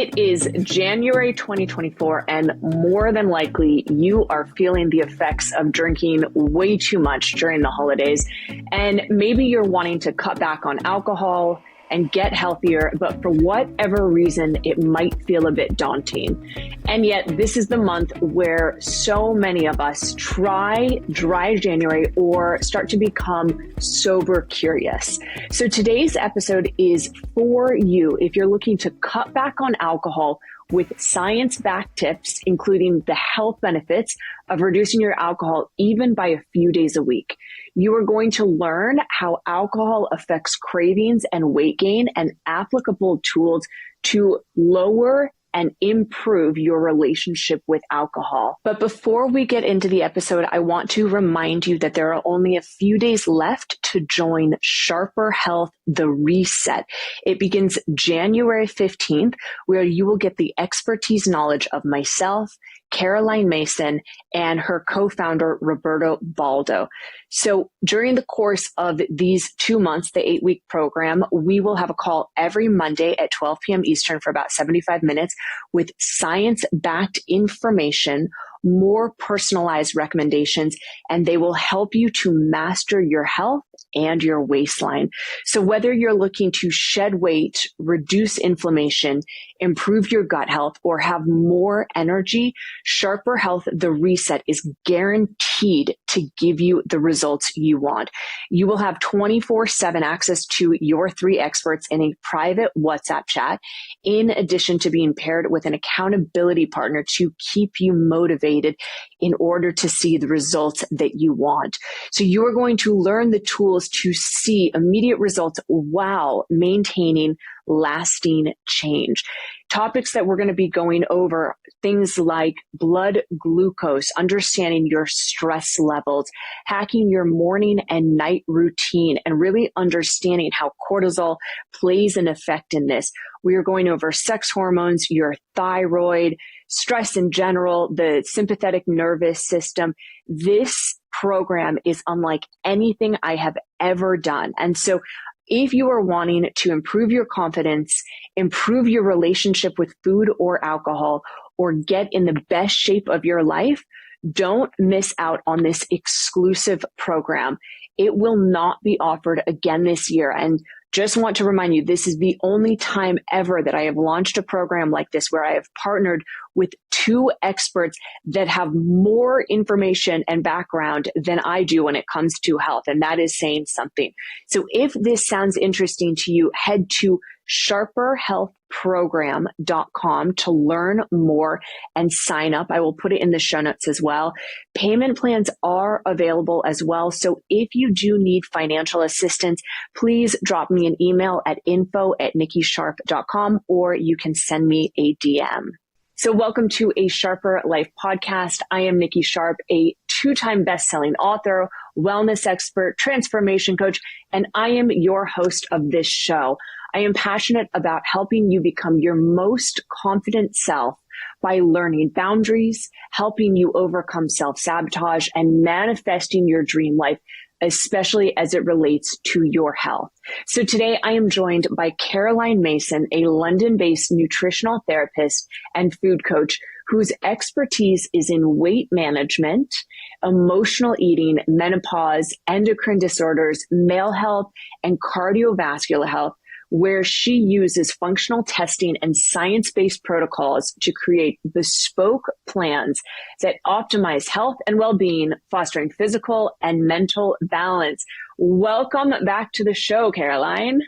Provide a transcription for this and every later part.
It is January 2024, and more than likely, you are feeling the effects of drinking way too much during the holidays. And maybe you're wanting to cut back on alcohol and get healthier, but for whatever reason, it might feel a bit daunting. And yet, this is the month where so many of us try dry January or start to become sober curious. So today's episode is for you if you're looking to cut back on alcohol with science-backed tips, including the health benefits of reducing your alcohol even by a few days a week. You are going to learn how alcohol affects cravings and weight gain and applicable tools to lower and improve your relationship with alcohol. But before we get into the episode, I want to remind you that there are only a few days left to join Sharper Health, the Reset. It begins January 15th, where you will get the expertise knowledge of myself, Caroline Mason, and her co-founder, Roberto Baldo. So during the course of these 2 months, the 8-week program, we will have a call every Monday at 12 p.m. Eastern for about 75 minutes with science-backed information, more personalized recommendations, and they will help you to master your health and your waistline. So whether you're looking to shed weight, reduce inflammation, improve your gut health, or have more energy, Sharper Health, the Reset is guaranteed to give you the results you want. You will have 24/7 access to your 3 experts in a private WhatsApp chat, in addition to being paired with an accountability partner to keep you motivated in order to see the results that you want. So you are going to learn the tools to see immediate results while maintaining lasting change. Topics that we're going to be going over, things like blood glucose, understanding your stress levels, hacking your morning and night routine, and really understanding how cortisol plays an effect in this. We are going over sex hormones, your thyroid, stress in general, the sympathetic nervous system. This program is unlike anything I have ever done. And so if you are wanting to improve your confidence, improve your relationship with food or alcohol, or get in the best shape of your life, don't miss out on this exclusive program. It will not be offered again this year. And just want to remind you, this is the only time ever that I have launched a program like this where I have partnered with 2 experts that have more information and background than I do when it comes to health. And that is saying something. So if this sounds interesting to you, head to sharperhealthprogram.com to learn more and sign up. I will put it in the show notes as well. Payment plans are available as well. So if you do need financial assistance, please drop me an email at info@nikkisharp.com, or you can send me a DM. So welcome to a Sharper Life podcast. I am Nikki Sharp, a 2-time best-selling author, wellness expert, transformation coach, and I am your host of this show. I am passionate about helping you become your most confident self by learning boundaries, helping you overcome self-sabotage, and manifesting your dream life, especially as it relates to your health. So today I am joined by Caroline Mason, a London-based nutritional therapist and food coach whose expertise is in weight management, emotional eating, menopause, endocrine disorders, male health, and cardiovascular health, where she uses functional testing and science-based protocols to create bespoke plans that optimize health and well-being, fostering physical and mental balance. Welcome back to the show, Caroline.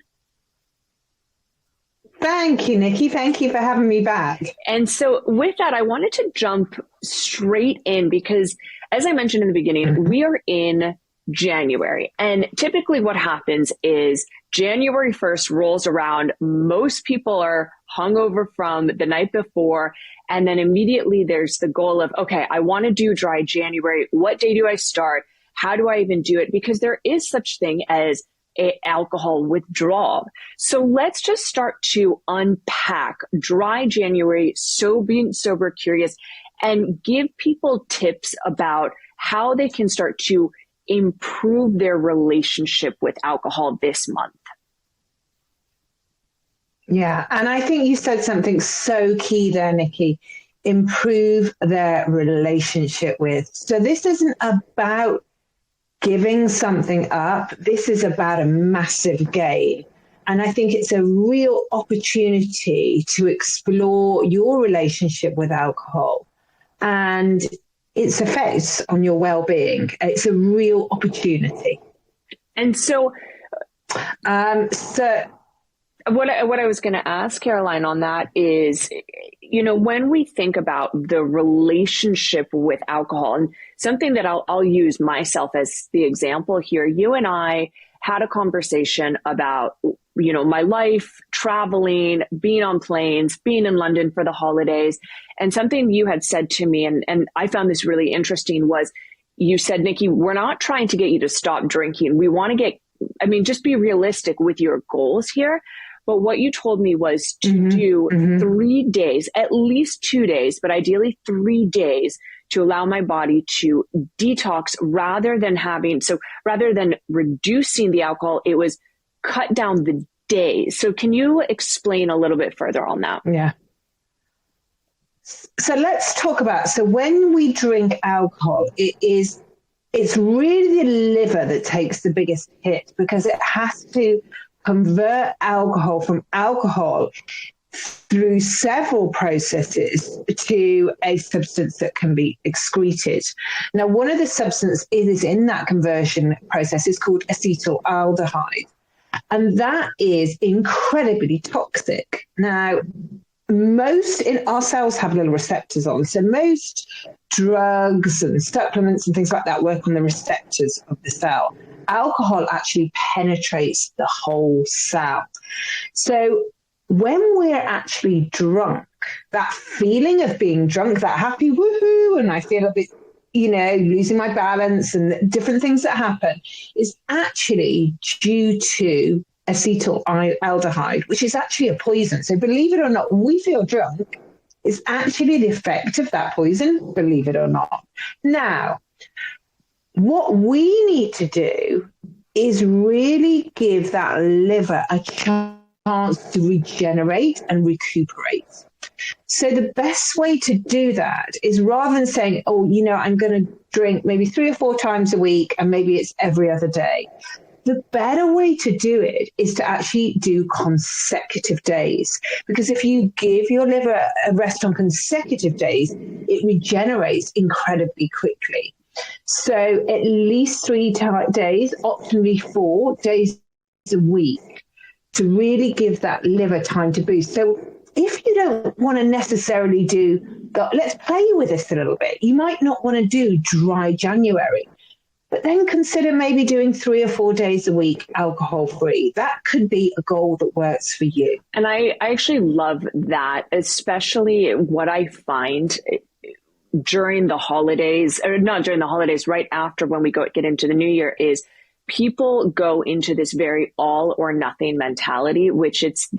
Thank you, Nikki. Thank you for having me back. And so with that, I wanted to jump straight in because, as I mentioned in the beginning, we are in January. And typically what happens is January 1st rolls around. Most people are hungover from the night before. And then immediately there's the goal of, okay, I want to do dry January. What day do I start? How do I even do it? Because there is such thing as alcohol withdrawal. So let's just start to unpack dry January, so being sober curious, and give people tips about how they can start to improve their relationship with alcohol this month. Yeah. And I think you said something so key there, Nikki. Improve their relationship with. So this isn't about giving something up. This is about a massive gain. And I think it's a real opportunity to explore your relationship with alcohol and its effects on your well-being. It's a real opportunity. And so, so what I was going to ask Caroline on that is, when we think about the relationship with alcohol, and something that I'll use myself as the example here, you and I had a conversation about, my life, traveling, being on planes, being in London for the holidays. And something you had said to me, and I found this really interesting, was you said, Nikki, we're not trying to get you to stop drinking. We want to just be realistic with your goals here. But what you told me was to do 3 days, at least 2 days, but ideally 3 days, to allow my body to detox rather than reducing the alcohol, it was cut down the days. So can you explain a little bit further on that? Yeah. So let's talk about, so when we drink alcohol, it's really the liver that takes the biggest hit, because it has to convert alcohol from alcohol through several processes to a substance that can be excreted. Now, one of the substances is in that conversion process is called acetaldehyde, and that is incredibly toxic. Now, most in our cells have little receptors on, so most drugs and supplements and things like that work on the receptors of the cell. Alcohol actually penetrates the whole cell. So when we're actually drunk, that feeling of being drunk, that happy woohoo, and I feel a bit, losing my balance and different things that happen, is actually due to acetaldehyde, which is actually a poison. So believe it or not, when we feel drunk, it's actually the effect of that poison, believe it or not. Now, what we need to do is really give that liver a chance to regenerate and recuperate. So the best way to do that is, rather than saying, I'm going to drink maybe 3 or 4 times a week and maybe it's every other day, the better way to do it is to actually do consecutive days. Because if you give your liver a rest on consecutive days, it regenerates incredibly quickly. So at least 3 days, optimally 4 days a week, to really give that liver time to boost. So if you don't want to necessarily let's play with this a little bit. You might not want to do dry January, but then consider maybe doing 3 or 4 days a week alcohol-free. That could be a goal that works for you. And I actually love that, especially what I find during the holidays, or not during the holidays, right after when we get into the new year, is people go into this very all or nothing mentality, which it's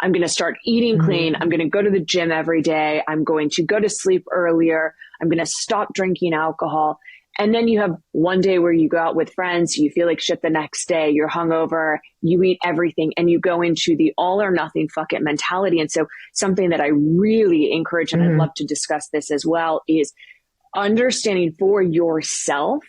I'm going to start eating clean. I'm going to go to the gym every day. I'm going to go to sleep earlier. I'm going to stop drinking alcohol. And then you have one day where you go out with friends, you feel like shit the next day, you're hungover, you eat everything, and you go into the all or nothing fuck it mentality. And so something that I really encourage, and I'd love to discuss this as well, is understanding for yourself,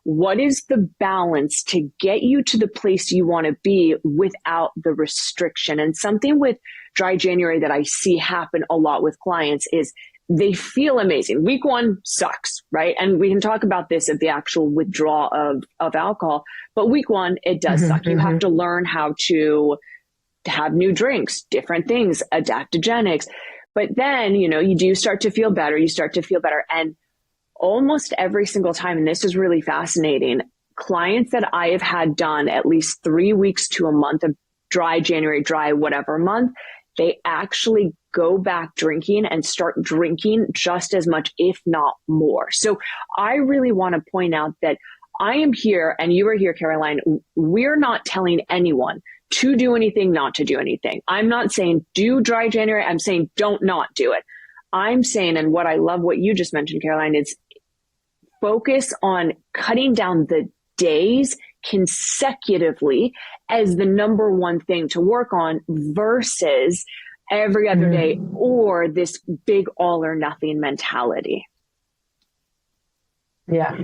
what is the balance to get you to the place you want to be without the restriction? And something with dry January that I see happen a lot with clients is they feel amazing. Week 1 sucks, right? And we can talk about this at the actual withdrawal of alcohol, but week 1, it does suck. You have to learn how to have new drinks, different things, adaptogenics. But then, you do start to feel better. And almost every single time, and this is really fascinating, clients that I have had done at least 3 weeks to a month of dry January, dry whatever month, they actually go back drinking and start drinking just as much, if not more. So I really want to point out that I am here and you are here, Caroline. We're not telling anyone to do anything, not to do anything. I'm not saying do dry January. I'm saying don't not do it. I'm saying, and what I love what you just mentioned, Caroline, is focus on cutting down the days consecutively as the number one thing to work on versus every other day, or this big all or nothing mentality. Yeah.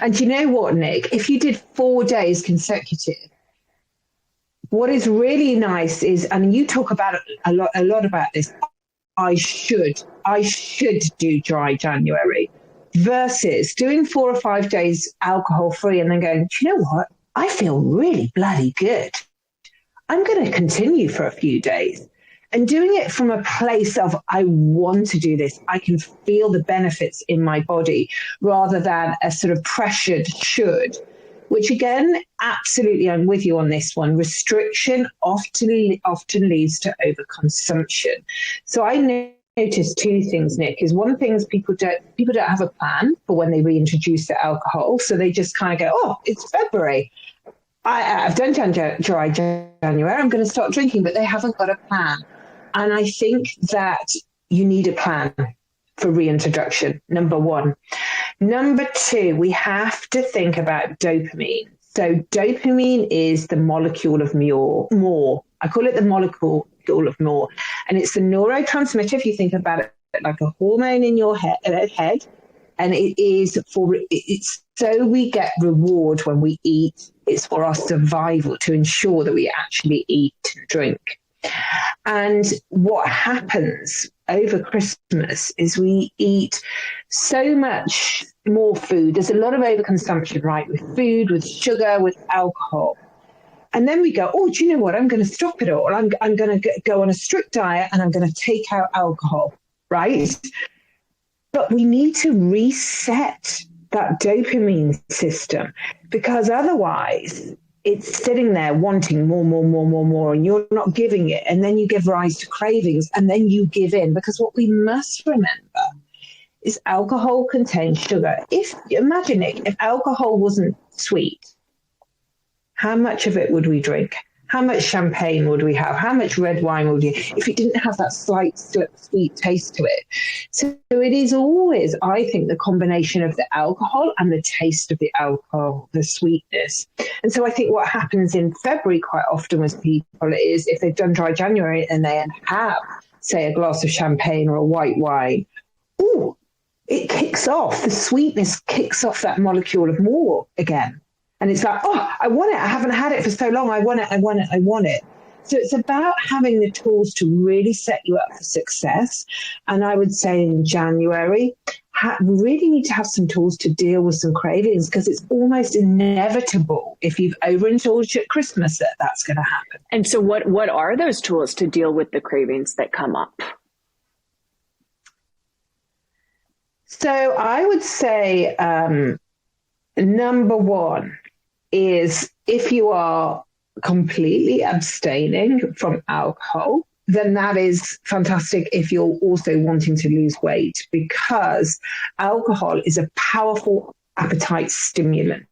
And you know what, Nick? If you did 4 days consecutive, what is really nice is, and you talk about a lot about this, I should do dry January versus doing 4 or 5 days alcohol free and then going, do you know what? I feel really bloody good. I'm going to continue for a few days. And doing it from a place of, I want to do this. I can feel the benefits in my body rather than a sort of pressured should, which again, absolutely, I'm with you on this one. Restriction often leads to overconsumption. So I noticed 2 things, Nick, is one thing is people don't have a plan for when they reintroduce the alcohol. So they just kind of go, oh, it's February. I've done dry January. I'm going to start drinking, but they haven't got a plan. And I think that you need a plan for reintroduction, number 1. Number 2, we have to think about dopamine. So dopamine is the molecule of more. I call it the molecule of more. And it's the neurotransmitter, if you think about it, like a hormone in your head. And it's so we get reward when we eat. It's for our survival to ensure that we actually eat and drink. And what happens over Christmas is we eat so much more food. There's a lot of overconsumption, right? With food, with sugar, with alcohol. And then we go, oh, do you know what? I'm going to stop it all. I'm going to go on a strict diet and I'm going to take out alcohol, right? But we need to reset that dopamine system because otherwise it's sitting there wanting more, and you're not giving it. And then you give rise to cravings and then you give in because what we must remember is alcohol contains sugar. Imagine it, if alcohol wasn't sweet, how much of it would we drink? How much champagne would we have? How much red wine would we have if it didn't have that slight sweet taste to it? So it is always, I think, the combination of the alcohol and the taste of the alcohol, the sweetness. And so I think what happens in February quite often with people is if they've done dry January and they have, say, a glass of champagne or a white wine, ooh, it kicks off. The sweetness kicks off that molecule of more again. And it's like, oh, I want it. I haven't had it for so long. I want it. So it's about having the tools to really set you up for success. And I would say in January, we really need to have some tools to deal with some cravings because it's almost inevitable if you've overindulged at Christmas that's going to happen. And so what are those tools to deal with the cravings that come up? So I would say number 1 is if you are completely abstaining from alcohol, then that is fantastic if you're also wanting to lose weight because alcohol is a powerful appetite stimulant.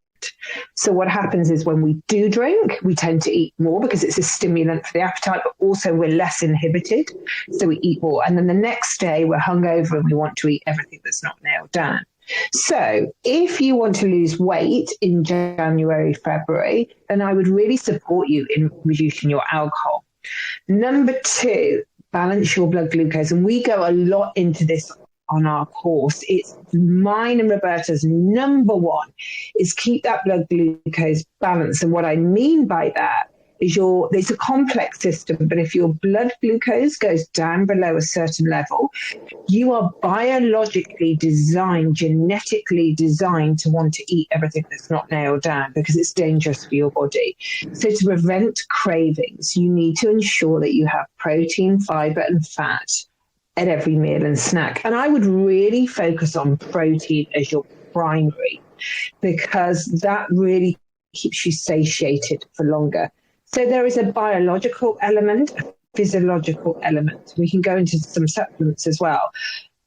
So what happens is when we do drink, we tend to eat more because it's a stimulant for the appetite, but also we're less inhibited. So we eat more. And then the next day we're hungover and we want to eat everything that's not nailed down. So if you want to lose weight in January, February, then I would really support you in reducing your alcohol. Number 2, balance your blood glucose. And we go a lot into this on our course. It's mine and Roberta's number 1 is keep that blood glucose balanced. And what I mean by that is it's a complex system, but if your blood glucose goes down below a certain level, you are biologically designed, genetically designed to want to eat everything that's not nailed down because it's dangerous for your body. So to prevent cravings, you need to ensure that you have protein, fiber, and fat at every meal and snack. And I would really focus on protein as your primary because that really keeps you satiated for longer. So there is a biological element, a physiological element. We can go into some supplements as well.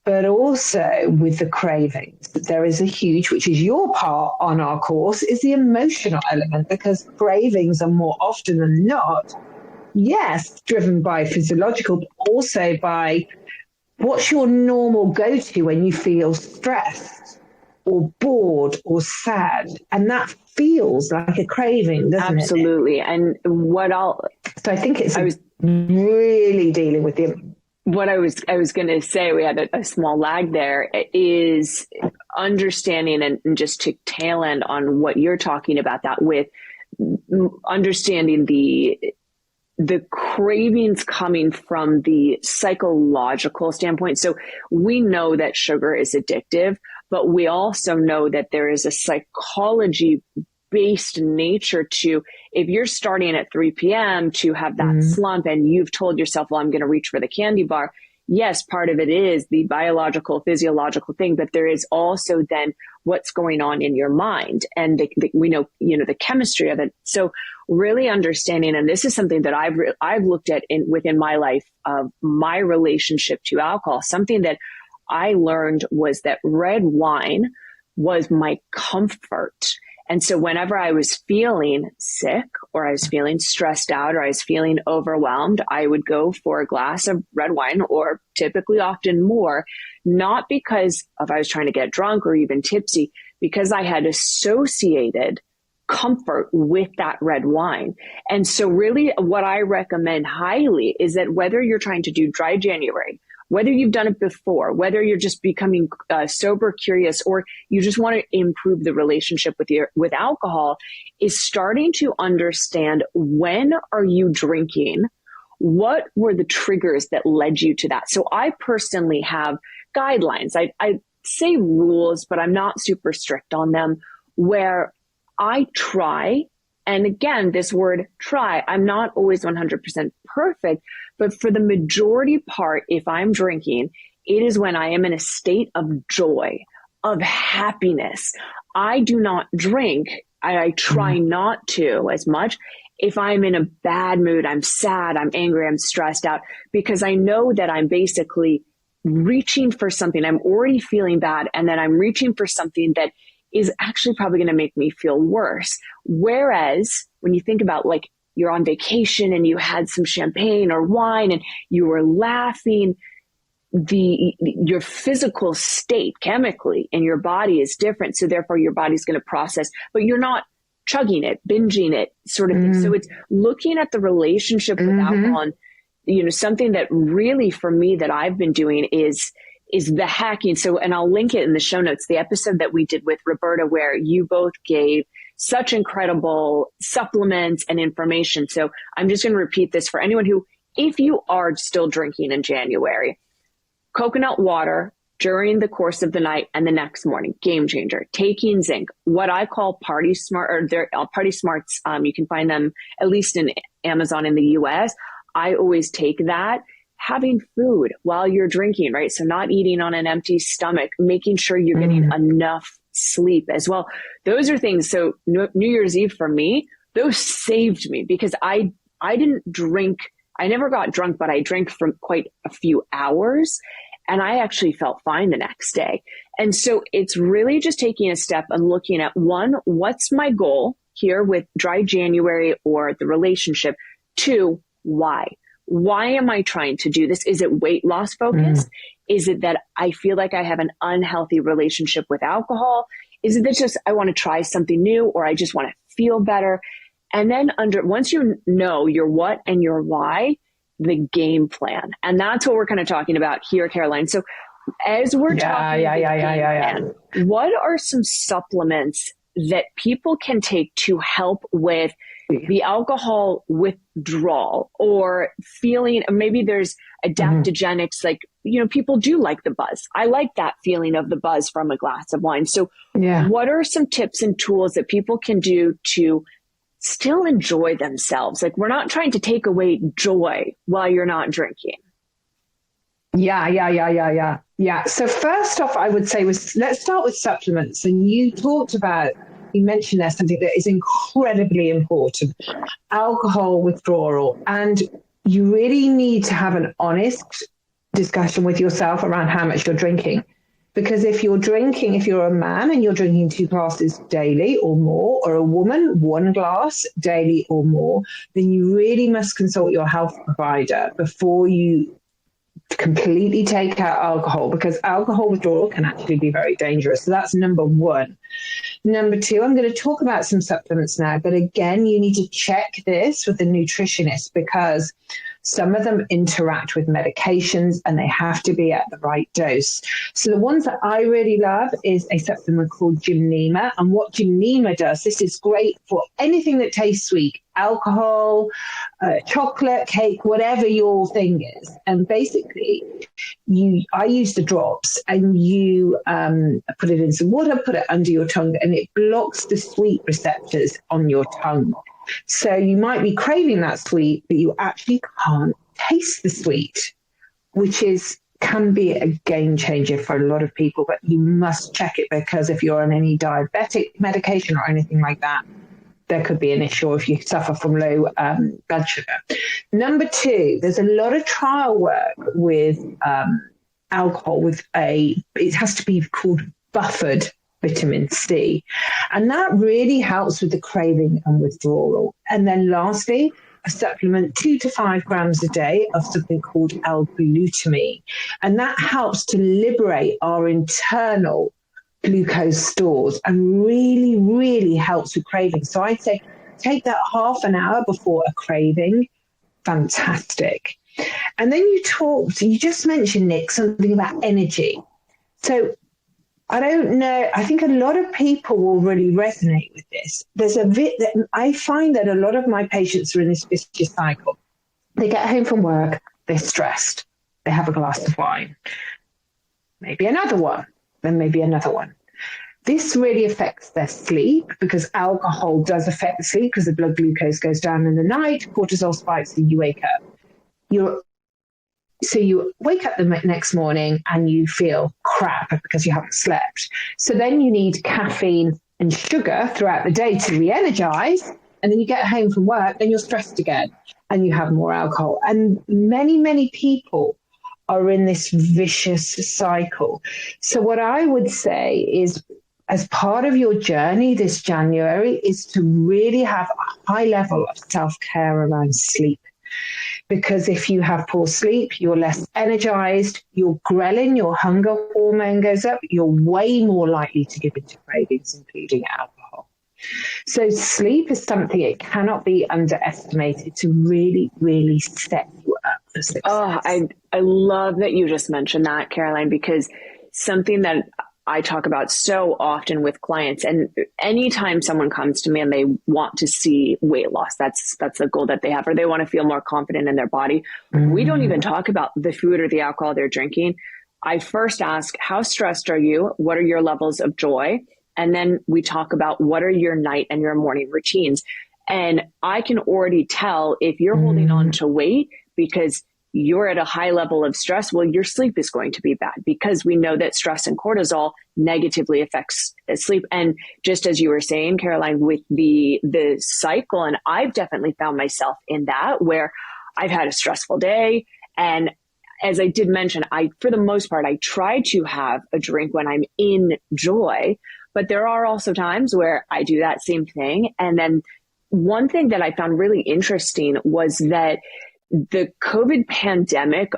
But also with the cravings, there is a huge, which is your part on our course, is the emotional element because cravings are more often than not, yes, driven by physiological, but also by what's your normal go-to when you feel stressed or bored or sad. And that feels like a craving, doesn't Absolutely. And so I think it's really dealing with what I was going to say, we had a small lag there, is understanding and just to tail end on what you're talking about, that with understanding the cravings coming from the psychological standpoint. So we know that sugar is addictive, but we also know that there is a psychology based nature to, if you're starting at 3 p.m. to have that slump and you've told yourself, well, I'm going to reach for the candy bar. Yes, part of it is the biological, physiological thing, but there is also then what's going on in your mind, and we know, the chemistry of it. So really understanding, and this is something that I've looked at within my life of my relationship to alcohol. Something that I learned was that red wine was my comfort. And so whenever I was feeling sick or I was feeling stressed out or I was feeling overwhelmed, I would go for a glass of red wine, or typically often more, not because of I was trying to get drunk or even tipsy, because I had associated comfort with that red wine. And so really what I recommend highly is that whether you're trying to do dry January, whether you've done it before, whether you're just becoming sober curious, or you just want to improve the relationship with alcohol, is starting to understand, when are you drinking? What were the triggers that led you to that? So I personally have guidelines. I say rules, but I'm not super strict on them, where I try. And again, this word try, I'm not always 100% perfect, but for the majority part, if I'm drinking, it is when I am in a state of joy, of happiness. I do not drink. I try not to as much. If I'm in a bad mood, I'm sad, I'm angry, I'm stressed out, because I know that I'm basically reaching for something. I'm already feeling bad, and then I'm reaching for something that is actually probably going to make me feel worse. Whereas when you think about, like, you're on vacation and you had some champagne or wine and you were laughing, your physical state chemically in your body is different. So therefore your body's going to process, but you're not chugging it, binging it, sort of thing. So it's looking at the relationship with alcohol. And, something that really for me that I've been doing is the hacking. So, and I'll link it in the show notes, the episode that we did with Roberta, where you both gave such incredible supplements and information. So I'm just going to repeat this for anyone who, if you are still drinking in January, coconut water during the course of the night and the next morning, game changer. Taking zinc, what I call Party Smart, or they're Party Smarts. You can find them at least in Amazon in the US. I always take that. Having food while you're drinking, right? So not eating on an empty stomach, making sure you're getting enough sleep as well. Those are things. So New Year's Eve for me, those saved me, because I didn't drink. I never got drunk, but I drank for quite a few hours, and I actually felt fine the next day. And so it's really just taking a step and looking at, one, what's my goal here with dry January or the relationship? Two, why? Why am I trying to do this? Is it weight loss focused? Is it that I feel like I have an unhealthy relationship with alcohol? Is it that just I want to try something new, or I just want to feel better? And then once you know your what and your why, the game plan. And that's what we're kind of talking about here, Caroline. So as we're talking plan, what are some supplements that people can take to help with the alcohol withdrawal, or feeling, maybe there's adaptogenics, like, people do like the buzz. I like that feeling of the buzz from a glass of wine. So what are some tips and tools that people can do to still enjoy themselves? Like, we're not trying to take away joy while you're not drinking. Yeah. So first off, I would say let's start with supplements. And you mentioned there's something that is incredibly important, alcohol withdrawal. And you really need to have an honest discussion with yourself around how much you're drinking. Because if you're a man and you're drinking 2 glasses daily or more, or a woman, 1 glass daily or more, then you really must consult your health provider before you completely take out alcohol, because alcohol withdrawal can actually be very dangerous. So that's number one. Number two, I'm going to talk about some supplements now, but again, you need to check this with the nutritionist because some of them interact with medications and they have to be at the right dose. So the ones that I really love is a supplement called Gymnema. And what Gymnema does, this is great for anything that tastes sweet, alcohol, chocolate, cake, whatever your thing is. And basically, I use the drops and you put it in some water, put it under your tongue, and it blocks the sweet receptors on your tongue. So you might be craving that sweet, but you actually can't taste the sweet, which can be a game changer for a lot of people, but you must check it because if you're on any diabetic medication or anything like that, there could be an issue if you suffer from low blood sugar. Number two, there's a lot of trial work with alcohol it has to be called buffered vitamin C. And that really helps with the craving and withdrawal. And then lastly, a supplement 2 to 5 grams a day of something called L-glutamine. And that helps to liberate our internal glucose stores and really, really helps with craving. So I'd say take that half an hour before a craving. Fantastic. And then you just mentioned, Nick, something about energy. So I don't know. I think a lot of people will really resonate with this. I find that a lot of my patients are in this vicious cycle. They get home from work, they're stressed. They have a glass of wine, maybe another one, then maybe another one. This really affects their sleep because alcohol does affect the sleep because the blood glucose goes down in the night, cortisol spikes, and you wake up. So you wake up the next morning and you feel crap because you haven't slept. So then you need caffeine and sugar throughout the day to re-energize. And then you get home from work, then you're stressed again and you have more alcohol. And many, many people are in this vicious cycle. So what I would say is, as part of your journey this January, is to really have a high level of self-care around sleep. Because if you have poor sleep, you're less energized, your ghrelin, your hunger hormone goes up, you're way more likely to give into cravings, including alcohol. So sleep is something it cannot be underestimated to really, really set you up for success. Oh, I love that you just mentioned that, Caroline, because something that I talk about so often with clients, and anytime someone comes to me and they want to see weight loss, that's a goal that they have, or they want to feel more confident in their body. Mm-hmm. We don't even talk about the food or the alcohol they're drinking. I first ask, how stressed are you? What are your levels of joy? And then we talk about what are your night and your morning routines. And I can already tell if you're holding on to weight because you're at a high level of stress, well, your sleep is going to be bad because we know that stress and cortisol negatively affects sleep. And just as you were saying, Caroline, with the cycle, and I've definitely found myself in that where I've had a stressful day. And as I did mention, for the most part, I try to have a drink when I'm in joy, but there are also times where I do that same thing. And then one thing that I found really interesting was that the COVID pandemic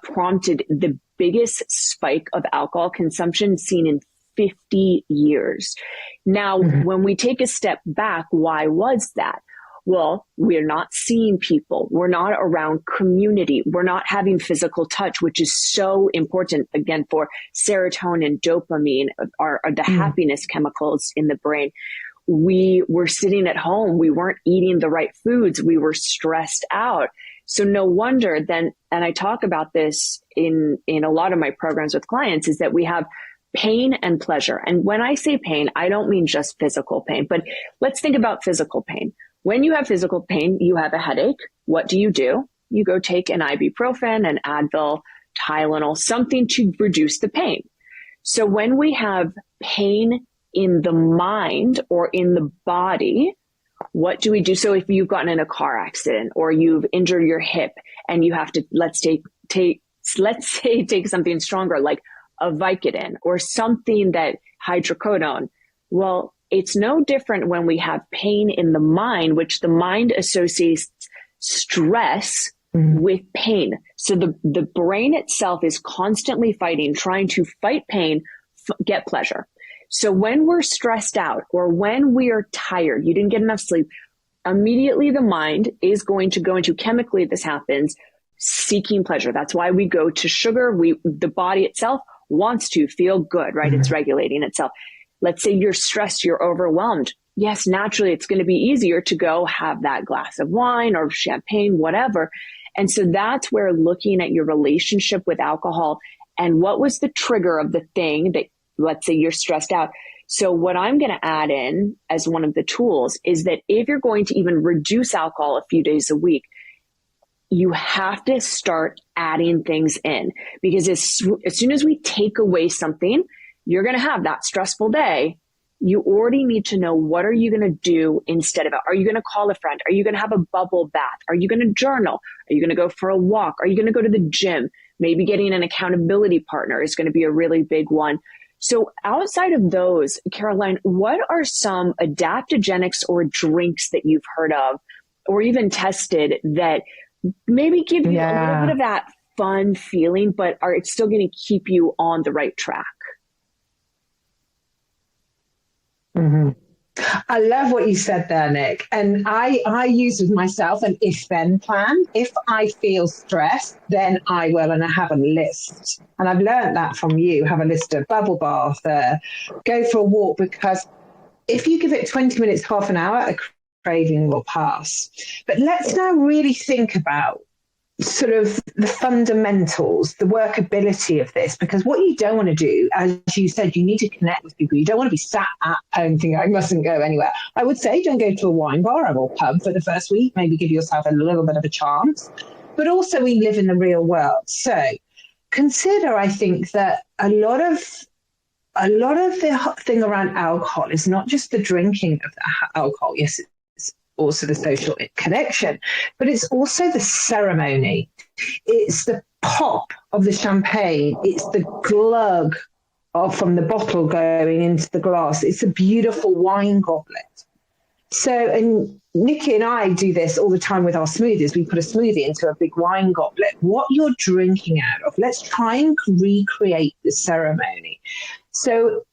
prompted the biggest spike of alcohol consumption seen in 50 years. Now, when we take a step back, why was that? Well, we're not seeing people. We're not around community. We're not having physical touch, which is so important, again, for serotonin, dopamine, are the happiness chemicals in the brain. We were sitting at home. We weren't eating the right foods. We were stressed out. So no wonder then, and I talk about this in a lot of my programs with clients, is that we have pain and pleasure. And when I say pain, I don't mean just physical pain, but let's think about physical pain. When you have physical pain, you have a headache. What do? You go take an ibuprofen, an Advil, Tylenol, something to reduce the pain. So when we have pain in the mind or in the body, what do we do? So if you've gotten in a car accident or you've injured your hip and you have to, let's say take something stronger like a Vicodin or something that hydrocodone. Well, it's no different when we have pain in the mind, which the mind associates stress with pain. So the brain itself is constantly fighting, trying to fight pain, get pleasure. So when we're stressed out or when we are tired, you didn't get enough sleep, immediately the mind is going to go into, chemically this happens, seeking pleasure. That's why we go to sugar. The body itself wants to feel good, right? It's regulating itself. Let's say you're stressed, you're overwhelmed. Yes, naturally, it's going to be easier to go have that glass of wine or champagne, whatever. And so that's where looking at your relationship with alcohol and what was the trigger of the thing that, let's say you're stressed out. So what I'm going to add in as one of the tools is that if you're going to even reduce alcohol a few days a week, you have to start adding things in, because as soon as we take away something, you're going to have that stressful day. You already need to know, what are you going to do instead of it? Are you going to call a friend? Are you going to have a bubble bath? Are you going to journal? Are you going to go for a walk? Are you going to go to the gym? Maybe getting an accountability partner is going to be a really big one. So outside of those, Caroline, what are some adaptogenics or drinks that you've heard of or even tested that maybe give you a little bit of that fun feeling, but are it's still going to keep you on the right track? Mm-hmm. I love what you said there, Nick. And I use with myself an if-then plan. If I feel stressed, then I will, and I have a list. And I've learned that from you, have a list of bubble bath, go for a walk, because if you give it 20 minutes, half an hour, a craving will pass. But let's now really think about sort of the fundamentals, the workability of this, because what you don't want to do, as you said, you need to connect with people. You don't want to be sat at home thinking, I mustn't go anywhere. I would say don't go to a wine bar or pub for the first week, maybe give yourself a little bit of a chance. But also we live in the real world. So consider, I think, that a lot of the thing around alcohol is not just the drinking of the alcohol. Yes, also the social connection, but it's also the ceremony. It's the pop of the champagne. It's the glug from the bottle going into the glass. It's a beautiful wine goblet. So, and Nikki and I do this all the time with our smoothies. We put a smoothie into a big wine goblet. What you're drinking out of, let's try and recreate the ceremony. So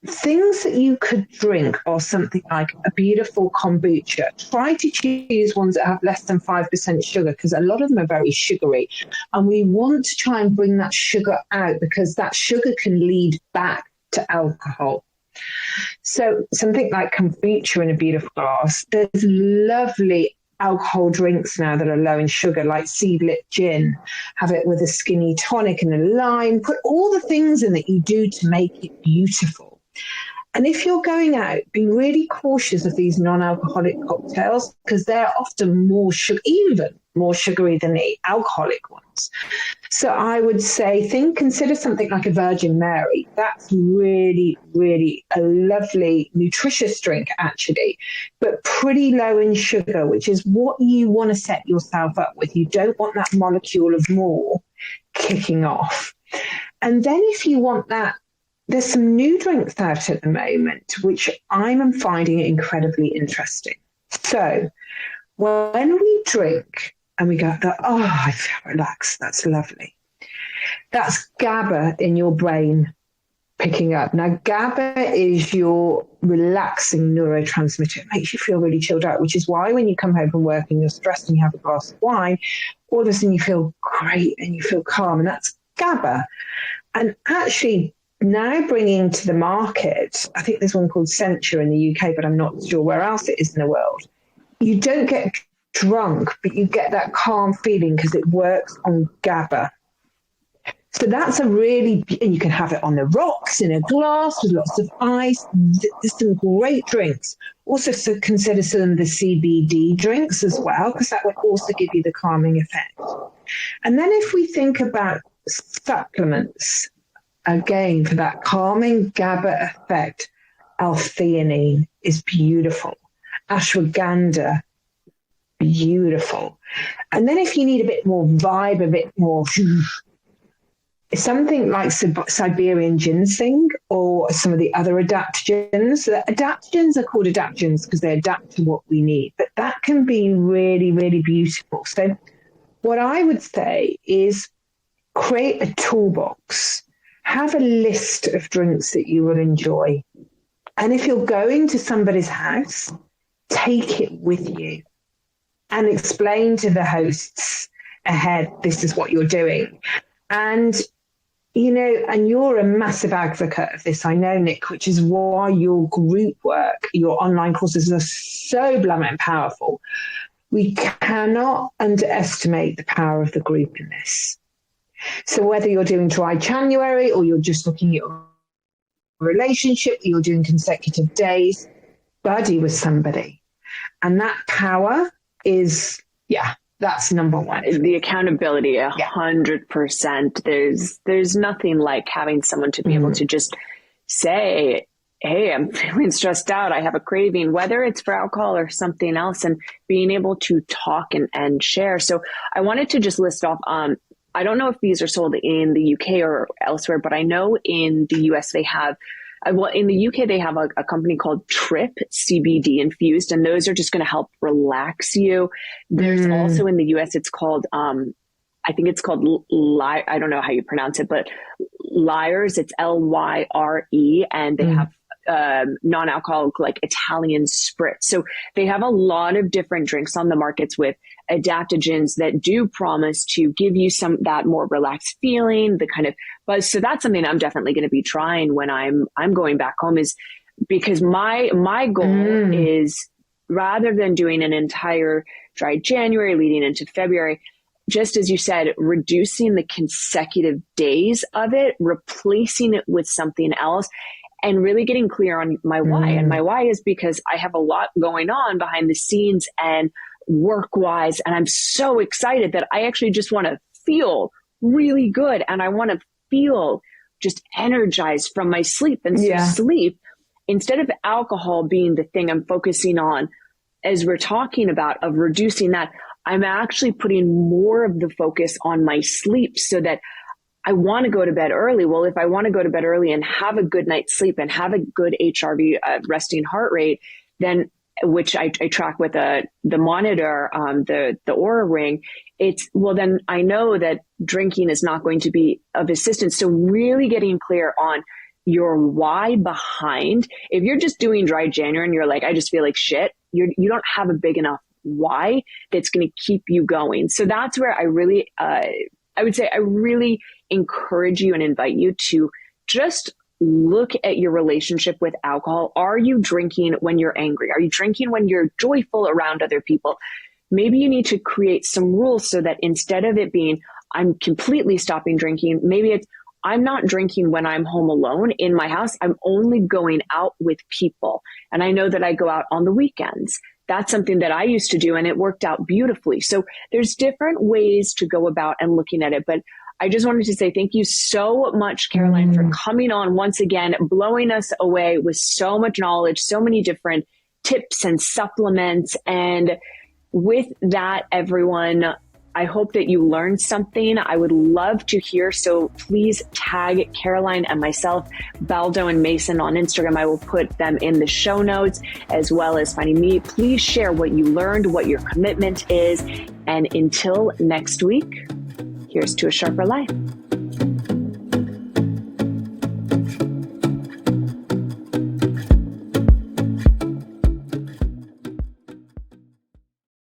things that you could drink are something like a beautiful kombucha. Try to choose ones that have less than 5% sugar, because a lot of them are very sugary. And we want to try and bring that sugar out, because that sugar can lead back to alcohol. So something like kombucha in a beautiful glass. There's lovely alcohol drinks now that are low in sugar, like seedlip gin. Have it with a skinny tonic and a lime. Put all the things in that you do to make it beautiful. And if you're going out, be really cautious of these non-alcoholic cocktails, because they're often even more sugary than the alcoholic ones. So I would say consider something like a Virgin Mary. That's really, really a lovely, nutritious drink, actually, but pretty low in sugar, which is what you want to set yourself up with. You don't want that molecule of more kicking off. And then if you want that, there's some new drinks out at the moment, which I'm finding incredibly interesting. So when we drink and we go, oh, I feel relaxed, that's lovely. That's GABA in your brain picking up. Now, GABA is your relaxing neurotransmitter. It makes you feel really chilled out, which is why when you come home from work and you're stressed and you have a glass of wine, all of a sudden you feel great and you feel calm, and that's GABA. And actually, now bringing to the market, I think there's one called Sentia in the UK, but I'm not sure where else it is in the world. You don't get drunk, but you get that calm feeling because it works on GABA. So that's and you can have it on the rocks in a glass with lots of ice. There's some great drinks. Also consider some of the CBD drinks as well, because that would also give you the calming effect. And then if we think about supplements, again, for that calming GABA effect, L-theanine is beautiful. Ashwagandha, beautiful. And then if you need a bit more vibe, a bit more, something like Siberian ginseng or some of the other adaptogens. So adaptogens are called adaptogens because they adapt to what we need. But that can be really, really beautiful. So what I would say is create a toolbox. have a list of drinks that you will enjoy. And if you're going to somebody's house, take it with you and explain to the hosts ahead, this is what you're doing. And, and you're a massive advocate of this, I know, Nick, which is why your group work, your online courses are so blooming and powerful. We cannot underestimate the power of the group in this. So whether you're doing dry January or you're just looking at your relationship, or you're doing consecutive days, buddy with somebody. And that power is, that's number one. The accountability, 100%. There's nothing like having someone to be able to just say, hey, I'm feeling stressed out. I have a craving, whether it's for alcohol or something else, and being able to talk and share. So I wanted to just list off, I don't know if these are sold in the UK or elsewhere, but I know in the US they have, in the UK they have a company called Trip CBD infused, and those are just going to help relax you. There's also in the US, it's called, I think it's called I don't know how you pronounce it, but Lyres, it's Lyre, and they have non-alcoholic, like Italian spritz. So they have a lot of different drinks on the markets with adaptogens that do promise to give you that more relaxed feeling, the kind of buzz. So that's something I'm definitely going to be trying when I'm going back home, is because my goal is, rather than doing an entire dry January leading into February, just as you said, reducing the consecutive days of it, replacing it with something else, and really getting clear on my why. And my why is because I have a lot going on behind the scenes and work-wise, and I'm so excited that I actually just want to feel really good, and I want to feel just energized from my sleep. And so sleep, instead of alcohol being the thing I'm focusing on, as we're talking about, of reducing that, I'm actually putting more of the focus on my sleep, so that I want to go to bed early. Well, if I want to go to bed early and have a good night's sleep and have a good HRV, resting heart rate, then, which I track with the monitor, the Oura Ring, then I know that drinking is not going to be of assistance. So really getting clear on your why behind, if you're just doing dry January and you're like, I just feel like shit, you don't have a big enough why that's going to keep you going. So that's where I really, I would say I really encourage you and invite you to just look at your relationship with alcohol. Are you drinking when you're angry? Are you drinking when you're joyful around other people? Maybe you need to create some rules so that instead of it being, I'm completely stopping drinking, maybe it's, I'm not drinking when I'm home alone in my house. I'm only going out with people. And I know that I go out on the weekends. That's something that I used to do, and it worked out beautifully. So there's different ways to go about and looking at it. But I just wanted to say thank you so much, Caroline, for coming on once again, blowing us away with so much knowledge, so many different tips and supplements. And with that, everyone, I hope that you learned something. I would love to hear. So please tag Caroline and myself, Baldo and Mason, on Instagram. I will put them in the show notes, as well as finding me. Please share what you learned, what your commitment is. And until next week, here's to a sharper life.